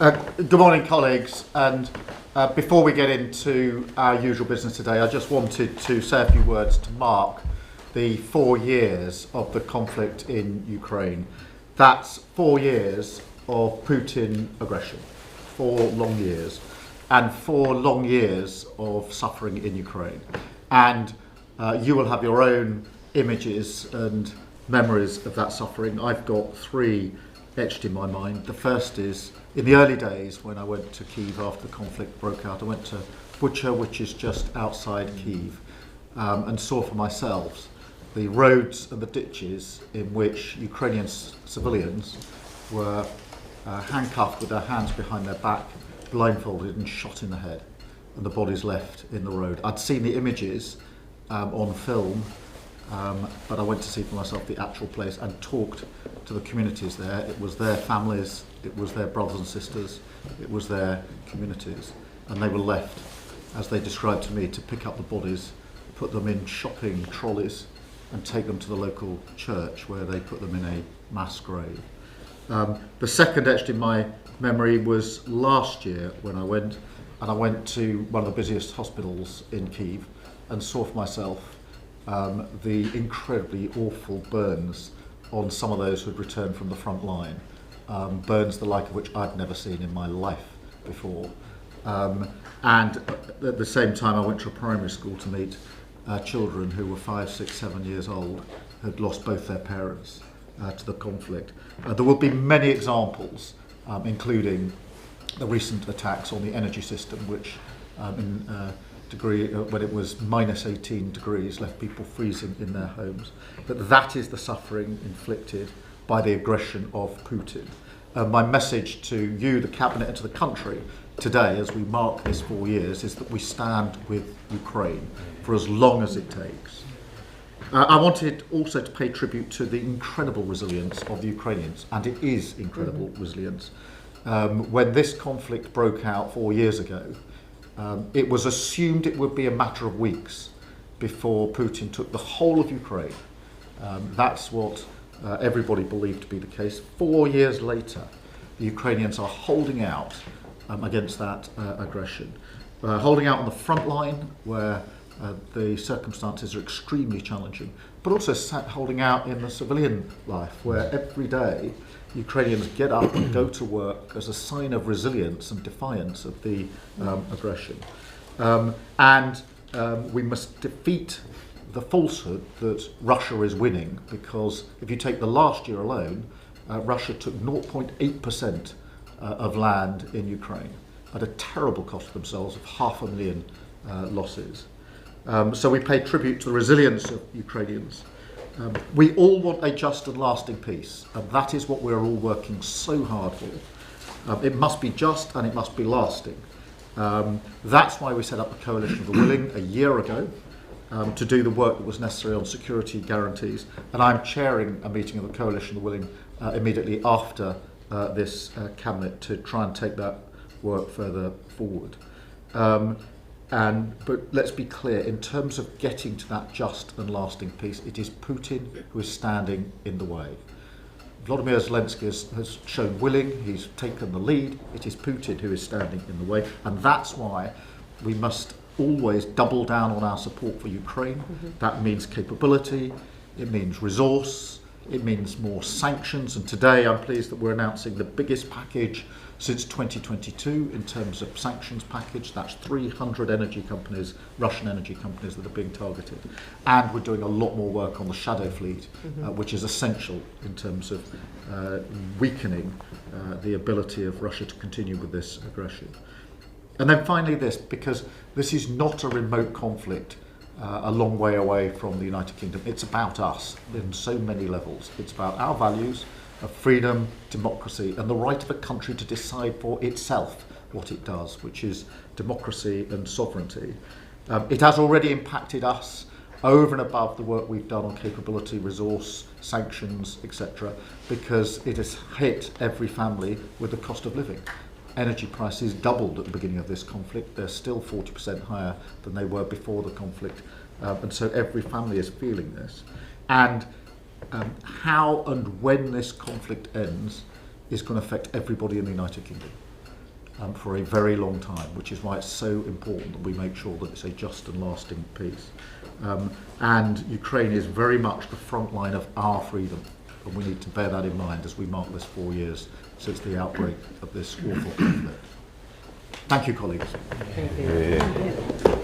Good morning, colleagues. And before we get into our usual business today, I just wanted to say a few words to mark the 4 years of the conflict in Ukraine. That's 4 years of Putin aggression, 4 long years, and 4 long years of suffering in Ukraine. And you will have your own images and memories of that suffering. I've got 3 etched in my mind. The first is in the early days when I went to Kyiv after the conflict broke out. I went to Bucha, which is just outside Kyiv, and saw for myself the roads and the ditches in which Ukrainian civilians were handcuffed with their hands behind their back, blindfolded and shot in the head, and the bodies left in the road. I'd seen the images on film, but I went to see for myself the actual place and talked to the communities there. It was their families, it was their brothers and sisters, it was their communities, and they were left, as they described to me, to pick up the bodies, put them in shopping trolleys and take them to the local church where they put them in a mass grave. The second etched in my memory was last year when I went to one of the busiest hospitals in Kyiv and saw for myself the incredibly awful burns on some of those who had returned from the front line, burns the like of which I'd never seen in my life before. And at the same time I went to a primary school to meet children who were 5, 6, 7 years old, who had lost both their parents to the conflict. There will be many examples, including the recent attacks on the energy system, which when it was minus 18 degrees, left people freezing in their homes. But that is the suffering inflicted by the aggression of Putin. My message to you, the Cabinet, and to the country today, as we mark this 4 years, is that we stand with Ukraine for as long as it takes. I wanted also to pay tribute to the incredible resilience of the Ukrainians, and it is incredible resilience. When this conflict broke out 4 years ago, it was assumed it would be a matter of weeks before Putin took the whole of Ukraine. That's what everybody believed to be the case. 4 years later, the Ukrainians are holding out against that aggression. Holding out on the front line where the circumstances are extremely challenging, but also holding out in the civilian life where every day Ukrainians get up and go to work as a sign of resilience and defiance of the aggression. We must defeat the falsehood that Russia is winning, because if you take the last year alone, Russia took 0.8% of land in Ukraine at a terrible cost to themselves of 500,000 losses. So we pay tribute to the resilience of Ukrainians. We all want a just and lasting peace, and that is what we're all working so hard for. It must be just and it must be lasting. That's why we set up the Coalition of the Willing a year ago, to do the work that was necessary on security guarantees, and I'm chairing a meeting of the Coalition of the Willing immediately after this Cabinet to try and take that work further forward. But let's be clear, in terms of getting to that just and lasting peace, it is Putin who is standing in the way. Volodymyr Zelensky has shown willing, he's taken the lead. It is Putin who is standing in the way, and that's why we must always double down on our support for Ukraine. That means capability, it means resource, it means more sanctions, and today I'm pleased that we're announcing the biggest package since 2022 in terms of sanctions package. That's 300 energy companies, Russian energy companies, that are being targeted. And we're doing a lot more work on the shadow fleet, which is essential in terms of weakening the ability of Russia to continue with this aggression. And then finally this, because this is not a remote conflict a long way away from the United Kingdom. It's about us in so many levels. It's about our values of freedom, democracy, and the right of a country to decide for itself what it does, which is democracy and sovereignty. It has already impacted us over and above the work we've done on capability, resource, sanctions, etc., because it has hit every family with the cost of living. Energy prices doubled at the beginning of this conflict. They're still 40% higher than they were before the conflict, and so every family is feeling this. And how and when this conflict ends is going to affect everybody in the United Kingdom. for a very long time, which is why it's so important that we make sure that it's a just and lasting peace. And Ukraine is very much the front line of our freedom, and we need to bear that in mind as we mark this 4 years since the outbreak of this awful conflict. Thank you, colleagues. Thank you.